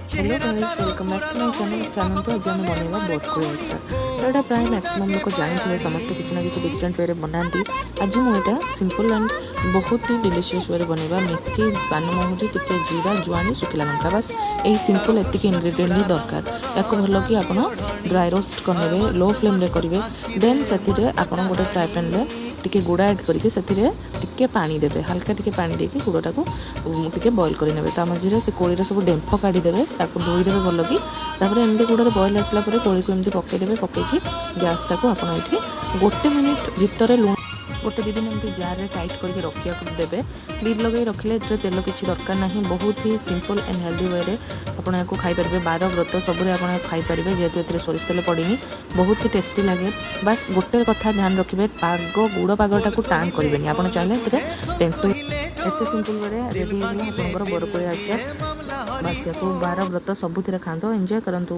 Hello guys welcome back to my channel तो आज हम बनवा बोटकुड़ी अचार तो यहाँ प्राय मैक्सिमम लोग जानते समस्त किसी ना कि डिफरेंट वे बनाती आज मुझे सिंपल एंड बहुत ही डिलीशियस वे बनवा मेथी पानमहुरी टिके जीरा जुआनी सुखिला लंका बस यही सिंपल एतिक इनग्रेडिएंट ही दरकार या भल कि आप ड्राई रोस्ट करने लो फ्लेम करेंगे देन से आप गोटे फ्राए पैन में टिके गुड़ ऐड करके टिके पानी देवे हल्का टिके पानी देके गुड़टा को टिके बॉईल करे ता मझे से कोड़ी सब डेम्फ काढ़ीदेवे धोईदेवे भल कि एमती गुड़े बॉईल आसला कोड़ी को एमती पकईदेवे पकईकि गैस टाक आप गोटे मिनिट भितर लुण गोटे दी दिन एमती जार टाइट करके रखा देवे लिड लगे रखिले तेल किसी दरकार ना बहुत ही सिंपल एंड हेल्दी वे आपको खाईपर बार व्रत सब आप खाईपर जेहेतु ए सोरिष तेल पड़नी बहुत ही टेस्टी लगे बस गोटे कथा ध्यान रखिए पाग गुड़ पागटा को टाण करेंगे आप चाहिए तेंतु एत सिंपल वे रेडी आपंकर बरकोड़ी अचार बस या बार व्रत सबुथ खाते एंजॉय करूँ।